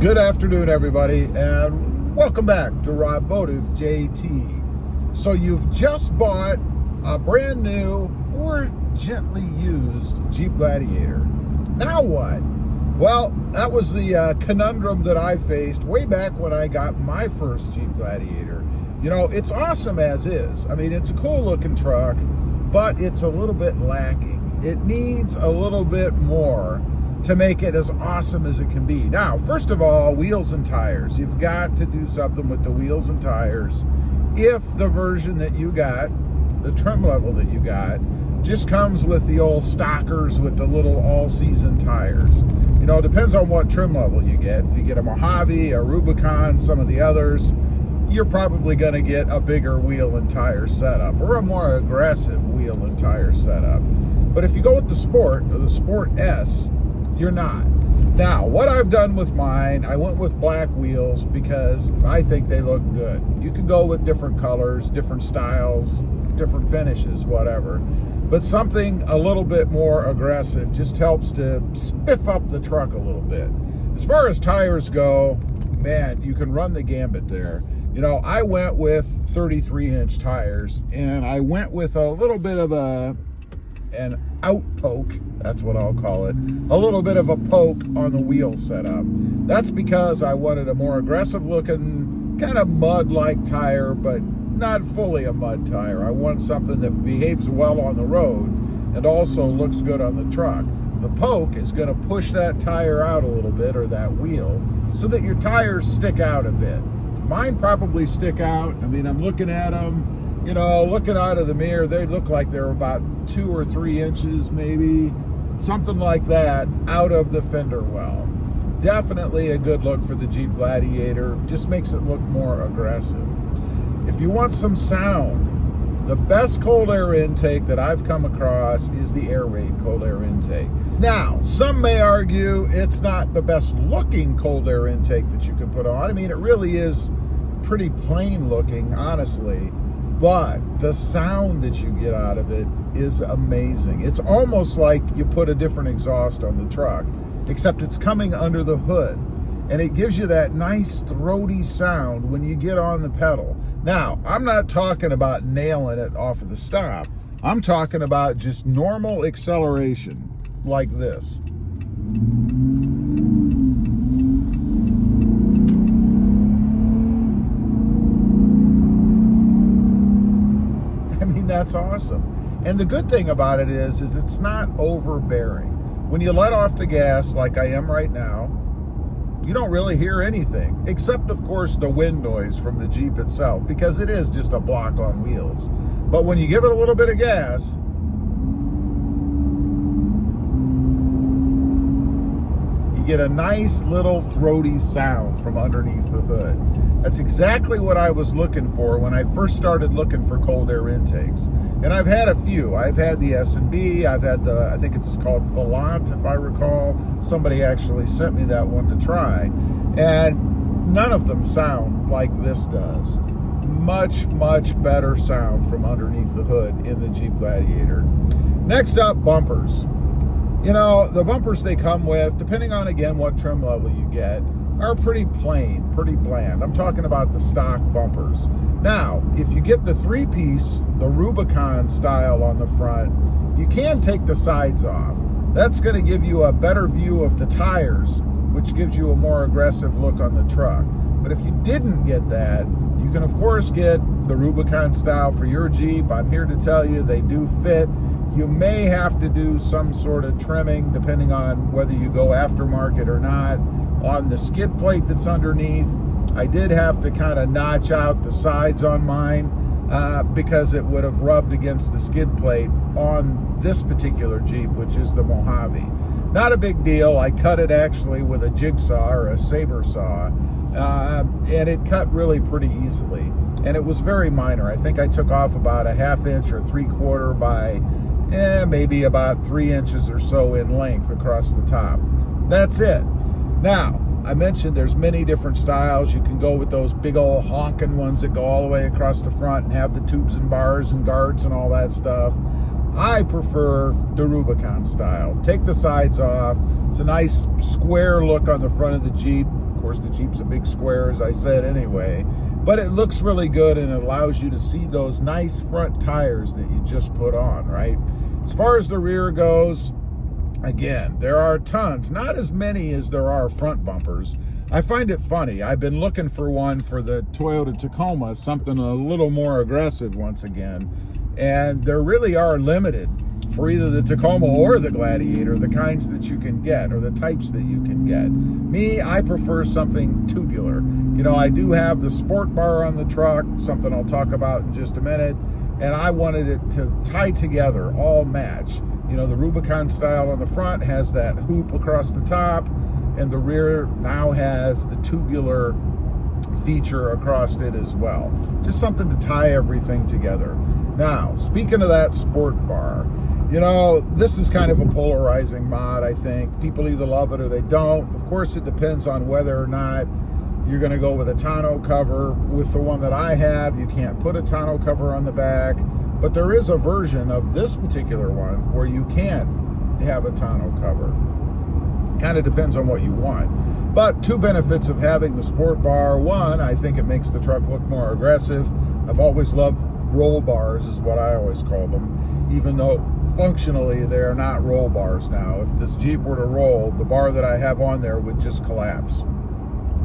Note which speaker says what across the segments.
Speaker 1: Good afternoon, everybody, and welcome back to Robotive JT. So you've just bought a brand new or gently used Jeep Gladiator. Now what? Well, that was the conundrum that I faced way back when I got my first Jeep Gladiator. You know, it's awesome as is. I mean, it's a cool looking truck, but it's a little bit lacking. It needs a little bit more to make it as awesome as it can be. Now, first of all, wheels and tires. You've got to do something with the wheels and tires. If the version that you got, the trim level that you got, just comes with the old stockers with the little all-season tires. You know, it depends on what trim level you get. If you get a Mojave, a Rubicon, some of the others, you're probably gonna get a bigger wheel and tire setup or a more aggressive wheel and tire setup. But if you go with the Sport, or the Sport S, you're not. Now, what I've done with mine, I went with black wheels because I think they look good. You can go with different colors, different styles, different finishes, whatever. But something a little bit more aggressive just helps to spiff up the truck a little bit. As far as tires go, man, you can run the gambit there. You know, I went with 33-inch tires, and I went with a little bit of an out poke, that's what I'll call it, a little bit of a poke on the wheel setup. That's because I wanted a more aggressive looking, kind of mud-like tire, but not fully a mud tire. I want something that behaves well on the road and also looks good on the truck. The poke is going to push that tire out a little bit, or that wheel, so that your tires stick out a bit. Mine probably stick out. I mean, I'm looking at them, you know, looking out of the mirror, they look like they're about 2 or 3 inches, maybe, something like that, out of the fender well. Definitely a good look for the Jeep Gladiator. Just makes it look more aggressive. If you want some sound, the best cold air intake that I've come across is the Air Raid cold air intake. Now, some may argue it's not the best looking cold air intake that you can put on. I mean, it really is pretty plain looking, honestly. But the sound that you get out of it is amazing. It's almost like you put a different exhaust on the truck, except it's coming under the hood. And it gives you that nice throaty sound when you get on the pedal. Now, I'm not talking about nailing it off of the stop. I'm talking about just normal acceleration, like this. That's awesome. And the good thing about it is it's not overbearing. When you let off the gas like I am right now, you don't really hear anything, except of course the wind noise from the Jeep itself, because it is just a block on wheels. But when you give it a little bit of gas, you get a nice little throaty sound from underneath the hood. That's exactly what I was looking for when I first started looking for cold air intakes. And I've had a few. I've had the S&B, I've had the, I think it's called Volant, if I recall. Somebody actually sent me that one to try. And none of them sound like this does. Much, much better sound from underneath the hood in the Jeep Gladiator. Next up, bumpers. You know, the bumpers they come with, depending on, again, what trim level you get, are pretty plain, pretty bland. I'm talking about the stock bumpers. Now, if you get the 3-piece, the Rubicon style on the front, you can take the sides off. That's going to give you a better view of the tires, which gives you a more aggressive look on the truck. But if you didn't get that, you can of course get the Rubicon style for your Jeep, I'm here to tell you they do fit. You may have to do some sort of trimming depending on whether you go aftermarket or not. On the skid plate that's underneath, I did have to kind of notch out the sides on mine because it would have rubbed against the skid plate on this particular Jeep, which is the Mojave. Not a big deal. I cut it actually with a jigsaw or a saber saw, and it cut really pretty easily. And it was very minor. I think I took off about a 1/2 inch or 3/4 by maybe about 3 inches or so in length across the top. That's it. Now, I mentioned there's many different styles. You can go with those big old honking ones that go all the way across the front and have the tubes and bars and guards and all that stuff. I prefer the Rubicon style. Take the sides off. It's a nice square look on the front of the Jeep. Of course, the Jeep's a big square, as I said anyway. But it looks really good, and it allows you to see those nice front tires that you just put on, right? As far as the rear goes, again, there are tons, not as many as there are front bumpers. I find it funny. I've been looking for one for the Toyota Tacoma, something a little more aggressive once again. And there really are limited for either the Tacoma or the Gladiator, the kinds that you can get or the types that you can get. Me, I prefer something tubular. You know, I do have the sport bar on the truck, something I'll talk about in just a minute, and I wanted it to tie together, all match. You know, the Rubicon style on the front has that hoop across the top, and the rear now has the tubular feature across it as well. Just something to tie everything together. Now, speaking of that sport bar, you know, this is kind of a polarizing mod, I think. People either love it or they don't. Of course, it depends on whether or not you're going to go with a tonneau cover. With the one that I have, you can't put a tonneau cover on the back, but there is a version of this particular one where you can have a tonneau cover. Kind of depends on what you want. But two benefits of having the sport bar. One, I think it makes the truck look more aggressive. I've always loved roll bars, is what I always call them, even though functionally they are not roll bars now. If this Jeep were to roll, the bar that I have on there would just collapse.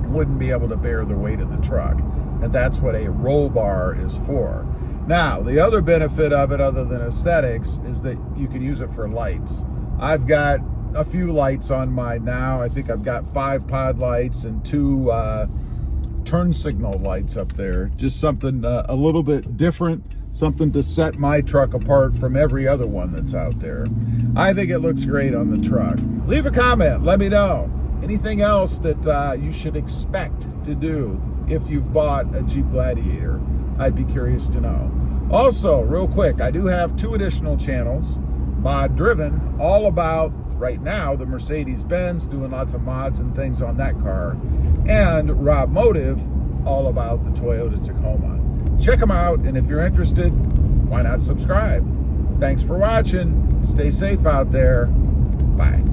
Speaker 1: Wouldn't be able to bear the weight of the truck. And that's what a roll bar is for. Now, the other benefit of it, other than aesthetics, is that you can use it for lights. I've got a few lights on mine now. I think I've got 5 pod lights and 2 turn signal lights up there. Just something a little bit different, something to set my truck apart from every other one that's out there. I think it looks great on the truck. Leave a comment, let me know. Anything else that you should expect to do if you've bought a Jeep Gladiator? I'd be curious to know. Also, real quick, I do have 2 additional channels. Mod Driven, all about, right now, the Mercedes-Benz, doing lots of mods and things on that car. And Rob Motive, all about the Toyota Tacoma. Check them out, and if you're interested, why not subscribe? Thanks for watching. Stay safe out there. Bye.